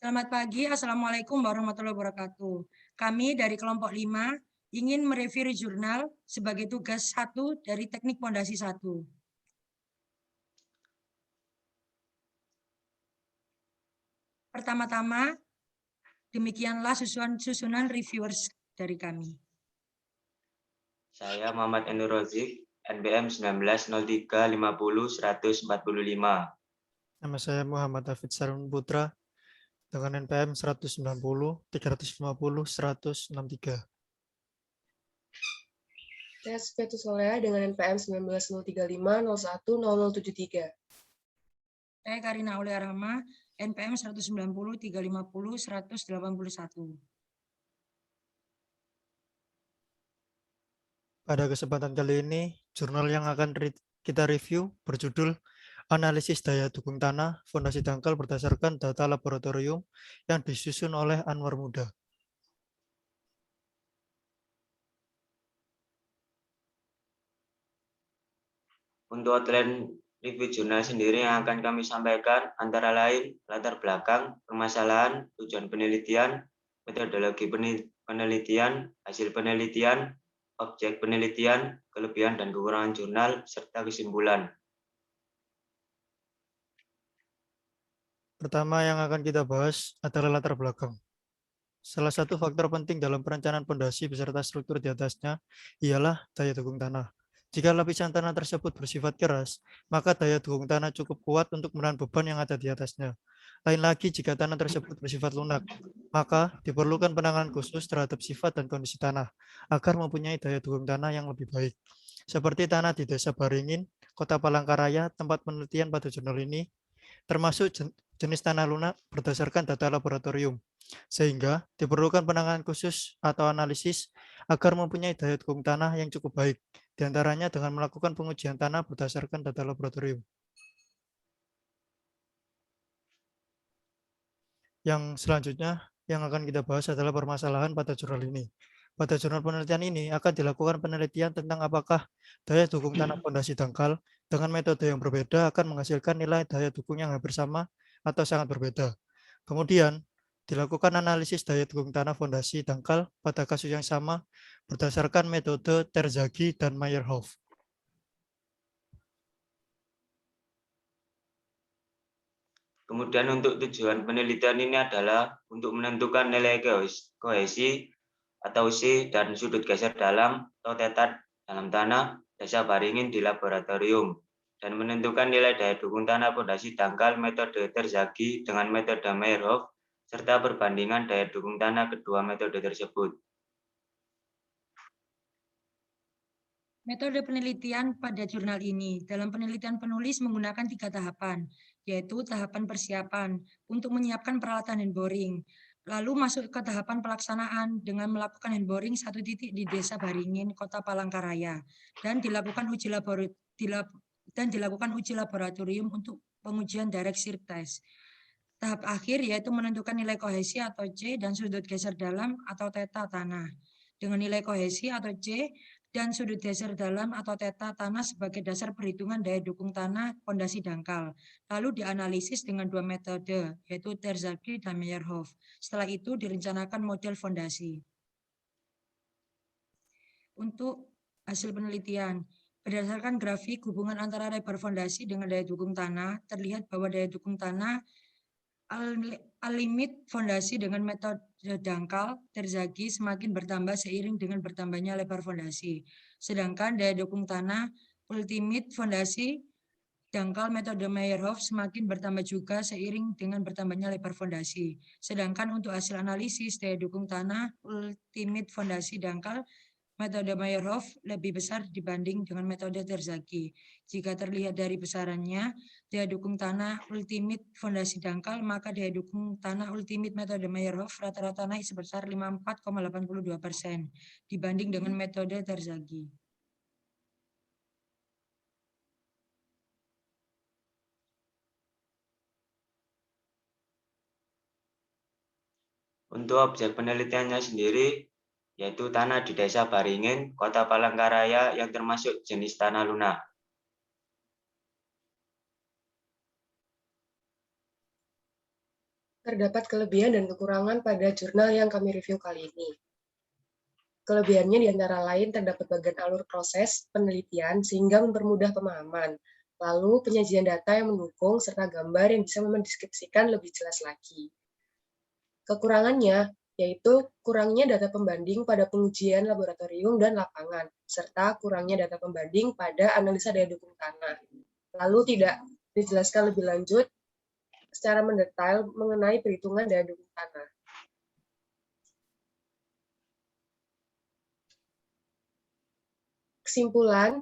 Selamat pagi, Assalamualaikum warahmatullahi wabarakatuh. Kami dari kelompok 5 ingin mereview jurnal sebagai tugas 1 dari teknik pondasi 1. Pertama-tama, demikianlah susunan reviewers dari kami. Saya Muhammad Enur Rozik, NBM 190350-145. Nama saya Muhammad Hafid Sarun Putra dengan NPM 190 350 163. Saya Sufetus Solea dengan NPM 19.035.01.0073. Saya Karina Aulia Rahma, NPM 190 350 181. Pada kesempatan kali ini, jurnal yang akan kita review berjudul Analisis Daya Dukung Tanah Fondasi Dangkal berdasarkan data laboratorium yang disusun oleh Anwar Muda. Untuk outline review jurnal sendiri yang akan kami sampaikan antara lain latar belakang, permasalahan, tujuan penelitian, metodologi penelitian, hasil penelitian, objek penelitian, kelebihan dan kekurangan jurnal, serta kesimpulan. Pertama yang akan kita bahas adalah latar belakang. Salah satu faktor penting dalam perencanaan pondasi beserta struktur di atasnya ialah daya dukung tanah. Jika lapisan tanah tersebut bersifat keras, maka daya dukung tanah cukup kuat untuk menahan beban yang ada di atasnya. Lain lagi jika tanah tersebut bersifat lunak, maka diperlukan penanganan khusus terhadap sifat dan kondisi tanah agar mempunyai daya dukung tanah yang lebih baik. Seperti tanah di Desa Baringin, Kota Palangkaraya, tempat penelitian pada jurnal ini, termasuk jenis tanah lunak berdasarkan data laboratorium, sehingga diperlukan penanganan khusus atau analisis agar mempunyai daya dukung tanah yang cukup baik, diantaranya dengan melakukan pengujian tanah berdasarkan data laboratorium. Yang selanjutnya yang akan kita bahas adalah permasalahan pada jurnal ini. Pada jurnal penelitian ini akan dilakukan penelitian tentang apakah daya dukung tanah fondasi dangkal dengan metode yang berbeda akan menghasilkan nilai daya dukung yang hampir sama atau sangat berbeda. Kemudian dilakukan analisis daya dukung tanah fondasi dangkal pada kasus yang sama berdasarkan metode Terzaghi dan Meyerhof. Kemudian untuk tujuan penelitian ini adalah untuk menentukan nilai kohesi atau C dan sudut geser dalam atau theta dalam tanah Desa Baringin di laboratorium dan menentukan nilai daya dukung tanah fondasi dangkal metode Terzaghi dengan metode Meyerhof serta perbandingan daya dukung tanah kedua metode tersebut. Metode penelitian pada jurnal ini. Dalam penelitian penulis menggunakan 3 tahapan, yaitu tahapan persiapan untuk menyiapkan peralatan hand boring, lalu masuk ke tahapan pelaksanaan dengan melakukan hand boring 1 titik di Desa Baringin, Kota Palangkaraya, dan dilakukan uji laboratorium untuk pengujian direct shear test. Tahap akhir yaitu menentukan nilai kohesi atau C dan sudut geser dalam atau theta tanah. Dengan nilai kohesi atau C dan sudut geser dalam atau theta tanah sebagai dasar perhitungan daya dukung tanah fondasi dangkal. Lalu dianalisis dengan 2 metode, yaitu Terzaghi dan Meyerhof. Setelah itu direncanakan model fondasi. Untuk hasil penelitian, berdasarkan grafik hubungan antara lebar fondasi dengan daya dukung tanah, terlihat bahwa daya dukung tanah limit fondasi dengan metode dangkal Terzaghi semakin bertambah seiring dengan bertambahnya lebar fondasi. Sedangkan daya dukung tanah ultimate fondasi dangkal metode Meyerhof semakin bertambah juga seiring dengan bertambahnya lebar fondasi. Sedangkan untuk hasil analisis daya dukung tanah ultimate fondasi dangkal metode Meyerhof lebih besar dibanding dengan metode Terzaghi. Jika terlihat dari besarannya, daya dukung tanah ultimate fondasi dangkal, maka daya dukung tanah ultimate metode Meyerhof rata-rata naik sebesar 54,82% dibanding dengan metode Terzaghi. Untuk objek penelitiannya sendiri, yaitu tanah di Desa Baringin, Kota Palangkaraya yang termasuk jenis tanah lunak. Terdapat kelebihan dan kekurangan pada jurnal yang kami review kali ini. Kelebihannya di antara lain terdapat bagian alur proses penelitian sehingga mempermudah pemahaman, lalu penyajian data yang mendukung serta gambar yang bisa mendeskripsikan lebih jelas lagi. Kekurangannya yaitu kurangnya data pembanding pada pengujian laboratorium dan lapangan, serta kurangnya data pembanding pada analisa daya dukung tanah. Lalu tidak dijelaskan lebih lanjut secara mendetail mengenai perhitungan daya dukung tanah. Kesimpulan,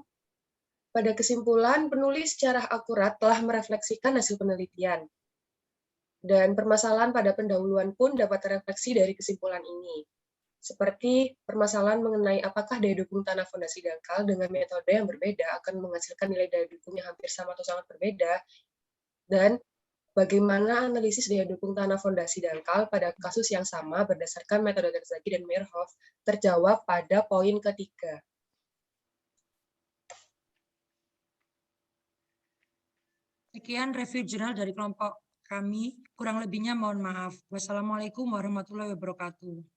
pada kesimpulan, penulis secara akurat telah merefleksikan hasil penelitian. Dan permasalahan pada pendahuluan pun dapat terefleksi dari kesimpulan ini. Seperti permasalahan mengenai apakah daya dukung tanah fondasi dangkal dengan metode yang berbeda akan menghasilkan nilai daya dukung yang hampir sama atau sangat berbeda, dan bagaimana analisis daya dukung tanah fondasi dangkal pada kasus yang sama berdasarkan metode Terzaghi dan Meyerhoff terjawab pada poin ketiga. Sekian review jurnal dari kelompok kami. Kurang lebihnya mohon maaf. Wassalamualaikum warahmatullahi wabarakatuh.